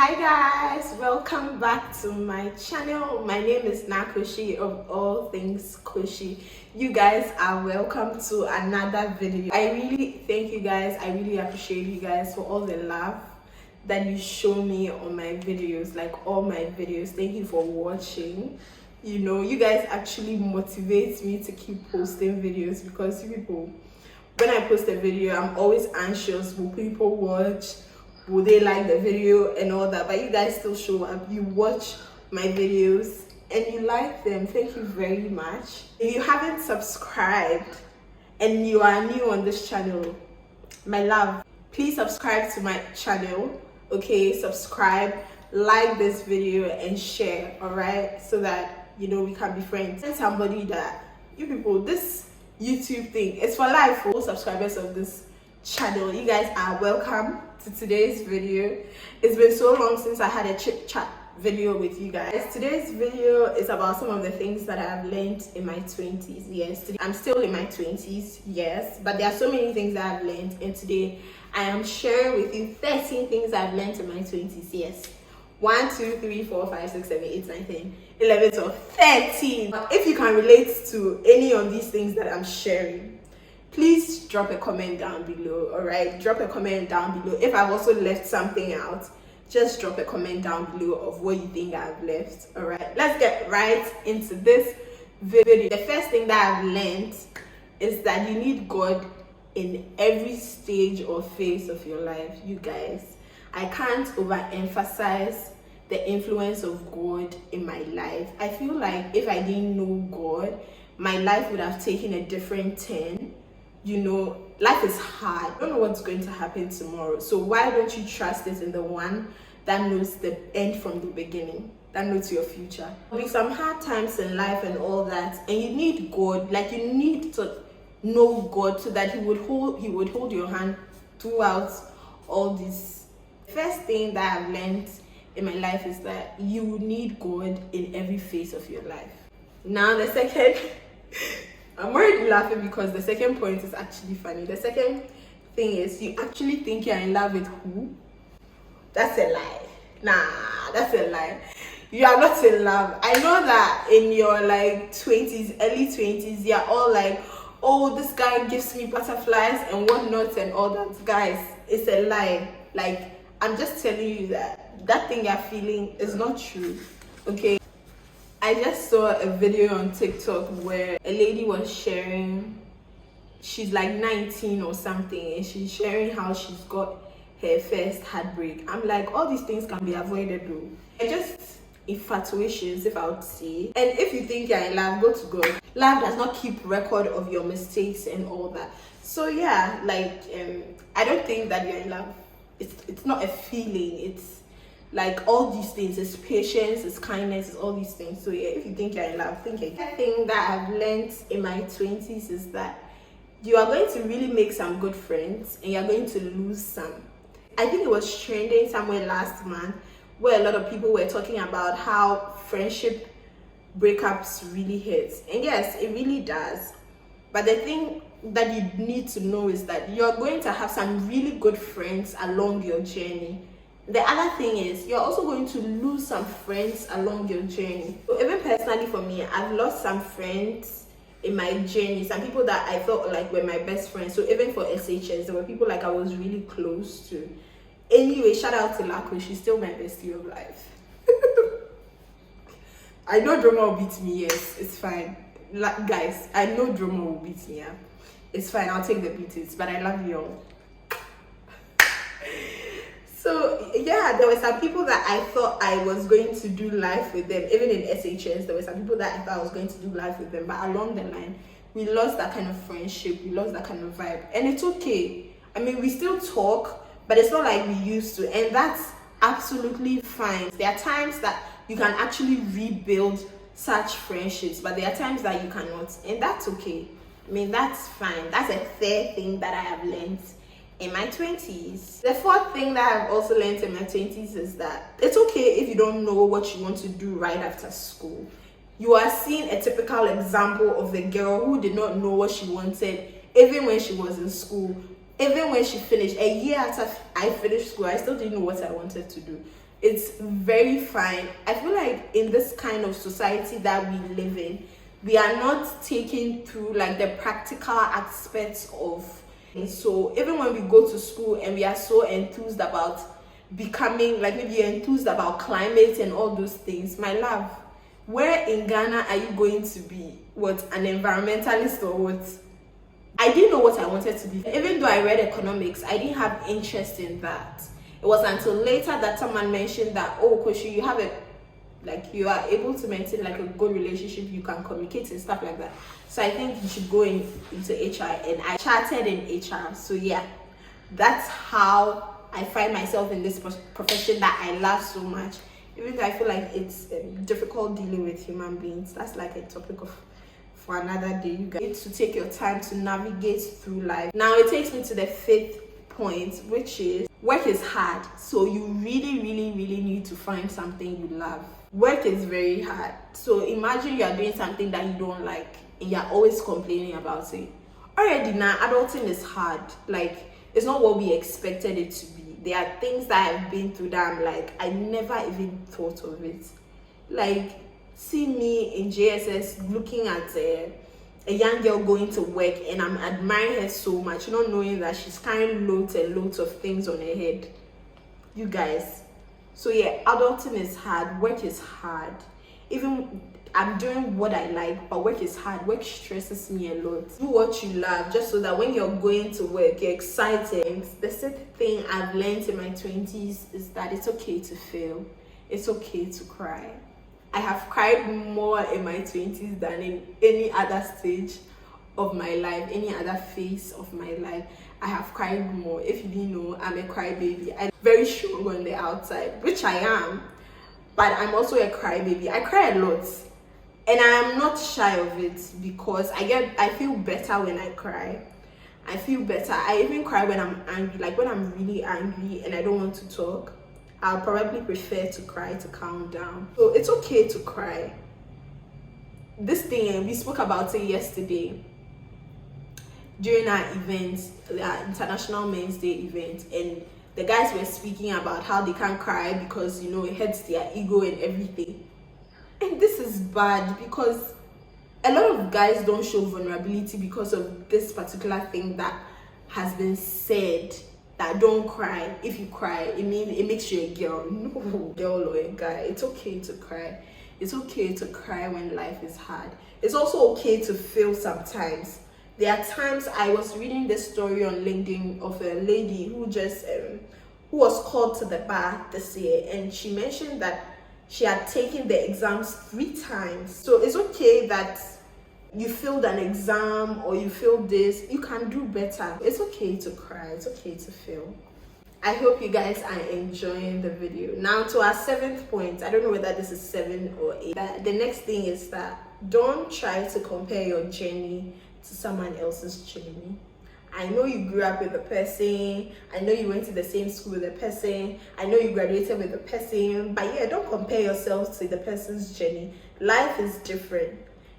Hi guys, welcome back to my channel. My name is Koshie of all things Koshie. You guys are welcome to another video. I really thank you guys. I really appreciate you guys for all the love that you show me on my videos, like all my videos. Thank you for watching. You know, you guys actually motivate me to keep posting videos because you people, when I post a video, I'm always anxious. Will people watch? Will they like the video and all that? But you guys still show up. You watch my videos and you like them. Thank you very much. If you haven't subscribed and you are new on this channel, my love, please subscribe to my channel. Okay, subscribe, like this video and share, all right, so that you know we can be friends. And somebody that you people, this YouTube thing is for life. For subscribers of this channel, you guys are welcome to today's video. It's been so long since I had a chit chat video with you guys. Today's video is about some of the things that I have learned in my 20s. Yes, I'm still in my 20s, yes, but there are so many things that I've learned, and today I am sharing with you 13 things I've learned in my 20s. Yes, 1 2 3 4 5 6 7 8 9 10 11 12 13. If you can relate to any of these things that I'm sharing, please drop a comment down below. All right, drop a comment down below. If I've also left something out, just drop a comment down below of what you think I've left. All right, let's get right into this video. The first thing that I've learned is that you need God in every stage or phase of your life. You guys, I can't overemphasize the influence of God in my life. I feel like if I didn't know God, my life would have taken a different turn. You know, life is hard. I don't know what's going to happen tomorrow. So why don't you trust it in the one that knows the end from the beginning, that knows your future? There'll be some hard times in life and all that, and you need God. Like, you need to know God so that He would hold your hand throughout all this. First thing that I've learned in my life is that you need God in every phase of your life. Now the second I'm already laughing because the second point is actually funny. The second thing is, you actually think you're in love with who? That's a lie. Nah, that's a lie. You are not in love. I know that in your like 20s, early 20s, you're all like, oh, this guy gives me butterflies and whatnot and all that. Guys, it's a lie. Like, I'm just telling you that thing you're feeling is not true. Okay? I just saw a video on TikTok where a lady was sharing, she's like 19 or something, and she's sharing how she's got her first heartbreak. I'm like, all these things can be avoided though. They're just infatuations, if I would say. And if you think you're in love, go to God. Love does not keep record of your mistakes and all that. So yeah, like, I don't think that you're in love. It's not a feeling. It's like all these things. It's patience, it's kindness, it's all these things. So yeah, if you think you're in love, think again. The thing that I've learned in my 20s is that you are going to really make some good friends and you're going to lose some. I think it was trending somewhere last month where a lot of people were talking about how friendship breakups really hurt. And yes, it really does. But the thing that you need to know is that you're going to have some really good friends along your journey. The other thing is, you're also going to lose some friends along your journey. So even personally for me, I've lost some friends in my journey, some people that I felt like were my best friends. So even for SHS, there were people like I was really close to. Anyway, shout out to Lako, she's still my bestie of life. I know drama will beat me, yes, it's fine. Like, guys, I know drama will beat me, yeah. It's fine, I'll take the beatings, but I love you all. So yeah, there were some people that I thought I was going to do life with them. Even in SHS, there were some people that I thought I was going to do life with them. But along the line, we lost that kind of friendship. We lost that kind of vibe. And it's okay. I mean, we still talk, but it's not like we used to. And that's absolutely fine. There are times that you can actually rebuild such friendships, but there are times that you cannot. And that's okay. I mean, that's fine. That's a fair thing that I have learned in my 20s. The fourth thing that I've also learned in my 20s is that it's okay if you don't know what you want to do right after school. You are seeing a typical example of the girl who did not know what she wanted even when she was in school. Even when she finished, a year after I finished school, I still didn't know what I wanted to do. It's very fine. I feel like in this kind of society that we live in, we are not taken through like the practical aspects of. And so even when we go to school and we are so enthused about becoming, like maybe you're enthused about climate and all those things, my love, where in Ghana are you going to be? What, an environmentalist or what? I didn't know what I wanted to be. Even though I read economics, I didn't have interest in that. It was until later that someone mentioned that, oh, Koshie, you have a, like, you are able to maintain like a good relationship, you can communicate and stuff like that. So I think you should go into HR, and I charted in HR. So yeah, that's how I find myself in this profession that I love so much. Even though I feel like it's difficult dealing with human beings. That's like a topic for another day. You guys need to take your time to navigate through life. Now it takes me to the 5th point, which is work is hard. So you really need to find something you love. Work is very hard. So imagine you are doing something that you don't like and you're always complaining about it. Already now, adulting is hard. Like, it's not what we expected it to be. There are things that I've been through that I'm like, I never even thought of it. Like, see me in JSS looking at a young girl going to work, and I'm admiring her so much, not knowing that she's carrying loads and loads of things on her head. You guys. So yeah, adulting is hard. Work is hard. Even I'm doing what I like, but work is hard. Work stresses me a lot. Do what you love, just so that when you're going to work, you're excited. The 6th thing I've learned in my 20s is that it's okay to fail. It's okay to cry. I have cried more in my 20s than in any other stage of my life, any other phase of my life. I have cried more. If you didn't know, I'm a crybaby. I'm very strong on the outside, which I am, but I'm also a crybaby. I cry a lot, and I am not shy of it because I feel better when I cry. I feel better. I even cry when I'm angry, like when I'm really angry and I don't want to talk. I'll probably prefer to cry to calm down. So it's okay to cry. This thing, we spoke about it yesterday during our event, our International Men's Day event, and the guys were speaking about how they can't cry because, you know, it hurts their ego and everything. And this is bad because a lot of guys don't show vulnerability because of this particular thing that has been said. That don't cry. If you cry, it makes you a girl. No, girl or a guy. It's okay to cry. It's okay to cry when life is hard. It's also okay to fail sometimes. There are times I was reading this story on LinkedIn of a lady who just who was called to the bar this year, and she mentioned that she had taken the exams 3 times. So it's okay that you failed an exam or you failed this, you can do better. It's okay to cry, it's okay to fail. I hope you guys are enjoying the video. Now to our 7th point, I don't know whether this is 7 or 8. The next thing is that don't try to compare your journey to someone else's journey. I know you grew up with a person, I know you went to the same school with a person, I know you graduated with a person, but yeah, don't compare yourself to the person's journey. Life is different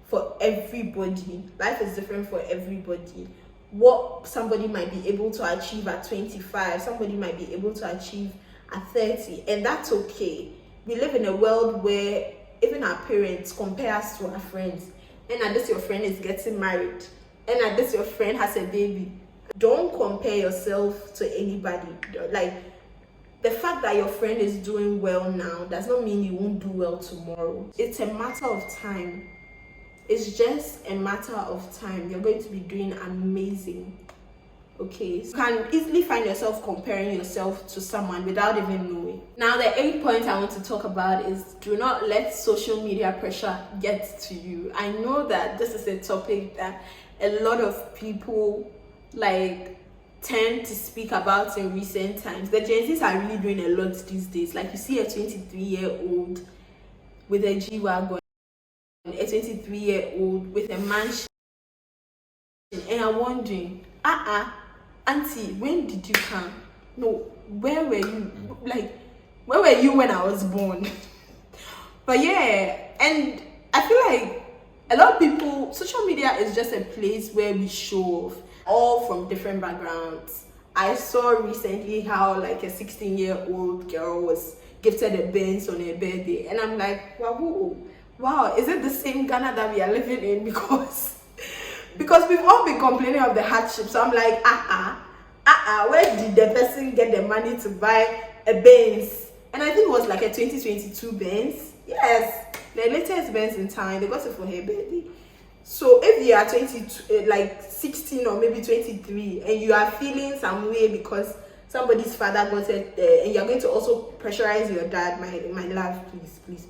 for everybody. Life is different for everybody. What somebody might be able to achieve at 25, somebody might be able to achieve at 30, and that's okay. We live in a world where even our parents compare us to our friends. And at this, your friend is getting married, and at this, your friend has a baby. Don't compare yourself to anybody. Like, the fact that your friend is doing well now does not mean you won't do well tomorrow. It's a matter of time. It's just a matter of time. You're going to be doing amazing. Okay, so you can easily find yourself comparing yourself to someone without even knowing. Now, the 8th point I want to talk about is do not let social media pressure get to you. I know that this is a topic that a lot of people like tend to speak about in recent times. The Gen Zs are really doing a lot these days. Like, you see a 23-year-old with a G-Wagon, a 23-year-old with a mansion, and I'm wondering, auntie, when did you come? No, where were you? Like, where were you when I was born? But yeah, and I feel like a lot of people, social media is just a place where we show off, all from different backgrounds. I saw recently how like a 16-year-old girl was gifted a Benz on her birthday. And I'm like, wow, is it the same Ghana that we are living in? Because we've all been complaining of the hardship. So I'm like, where did the person get the money to buy a Benz? And I think it was like a 2022 Benz. Yes, the latest Benz in town. They got it for her birthday. So if you are 22, like 16 or maybe 23, and you are feeling some way because somebody's father got it, and you're going to also pressurize your dad, my love, please.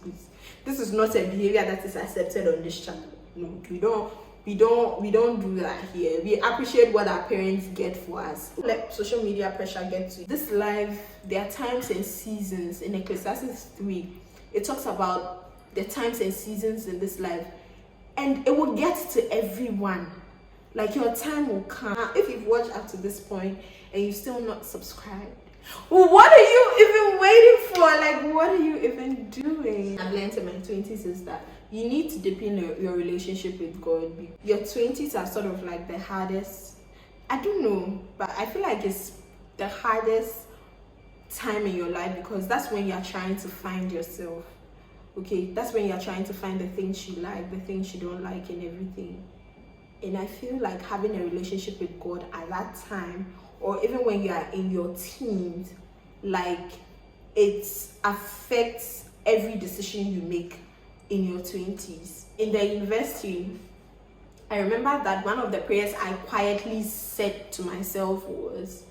This is not a behavior that is accepted on this channel. No, we don't do that here. We appreciate what our parents get for us. Let social media pressure get to you. This life, there are times and seasons. In Ecclesiastes 3, it talks about the times and seasons in this life, and it will get to everyone. Like, your time will come. Now, if you've watched up to this point and you're still not subscribed, well, what are you even waiting for? Like, what are you even doing? I've learned in my 20s is that you need to deepen your relationship with God. Your 20s are sort of like the hardest, I don't know, but I feel like it's the hardest time in your life, because that's when you're trying to find yourself. Okay, that's when you're trying to find the things you like, the things you don't like, and everything. And I feel like having a relationship with God at that time, or even when you are in your teens, like, it affects every decision you make in your 20s. In the university, I remember that one of the prayers I quietly said to myself was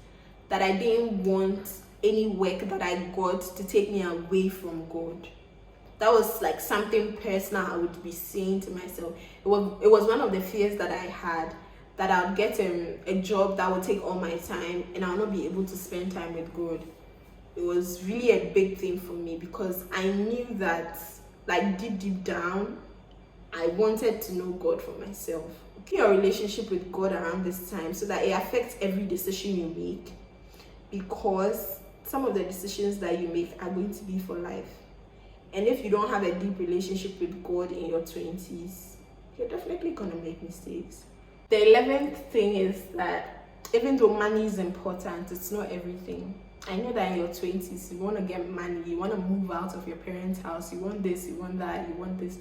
that I didn't want any work that I got to take me away from God. That was like something personal I would be saying to myself. It was one of the fears that I had, that I'll get a job that will take all my time and I'll not be able to spend time with God. It was really a big thing for me, because I knew that, like, deep down, I wanted to know God for myself. Keep your relationship with God around this time so that it affects every decision you make, because some of the decisions that you make are going to be for life. And if you don't have a deep relationship with God in your 20s, you're definitely gonna make mistakes. The 11th thing is that even though money is important, it's not everything. I know that in your 20s, you want to get money, you want to move out of your parents' house, you want this, you want that, you want this.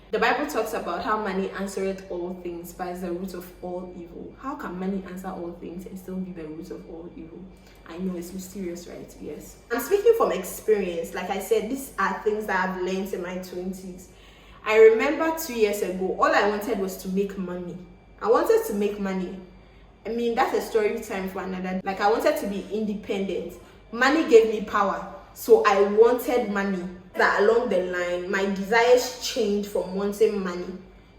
The Bible talks about how money answereth all things, but is the root of all evil. How can money answer all things and still be the root of all evil? I know it's mysterious, right? Yes. I'm speaking from experience. Like I said, these are things that I've learned in my 20s. I remember 2 years ago, all I wanted was to make money. I wanted to make money. I mean, that's a story time for another. Like, I wanted to be independent. Money gave me power, so I wanted money. That along the line, my desires changed from wanting money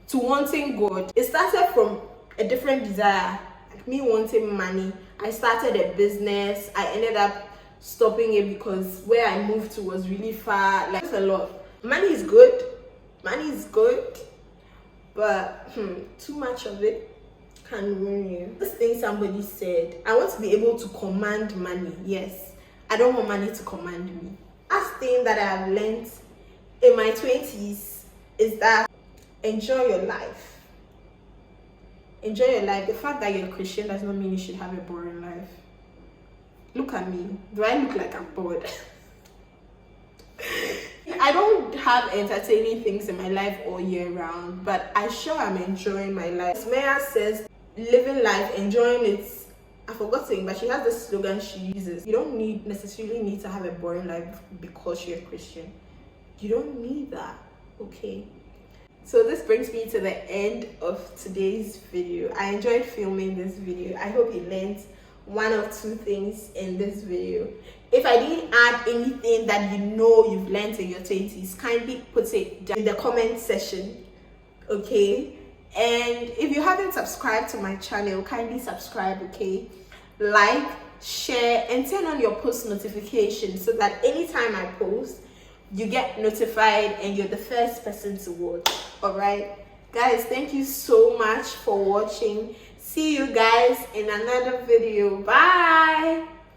to wanting God. It started from a different desire, like me wanting money. I started a business. I ended up stopping it because where I moved to was really far. Like, it's a lot. Money is good. Money is good. But too much of it can ruin you. This thing somebody said, I want to be able to command money. Yes, I don't want money to command me. Last thing that I have learned in my 20s is that enjoy your life. Enjoy your life. The fact that you're a Christian does not mean you should have a boring life. Look at me. Do I look like I'm bored? I don't have entertaining things in my life all year round, but I sure am enjoying my life. Maya says, living life, enjoying it. I forgot saying, but she has this slogan she uses. You don't necessarily need to have a boring life because you're a Christian. You don't need that, okay? So this brings me to the end of today's video. I enjoyed filming this video. I hope you learned one or two things in this video. If I didn't add anything that you know you've learned in your 20s, kindly put it down in the comment section, okay? And if you haven't subscribed to my channel, kindly subscribe, okay? Like, share, and turn on your post notifications so that anytime I post, you get notified and you're the first person to watch. All right, guys, thank you so much for watching. See you guys in another video. Bye.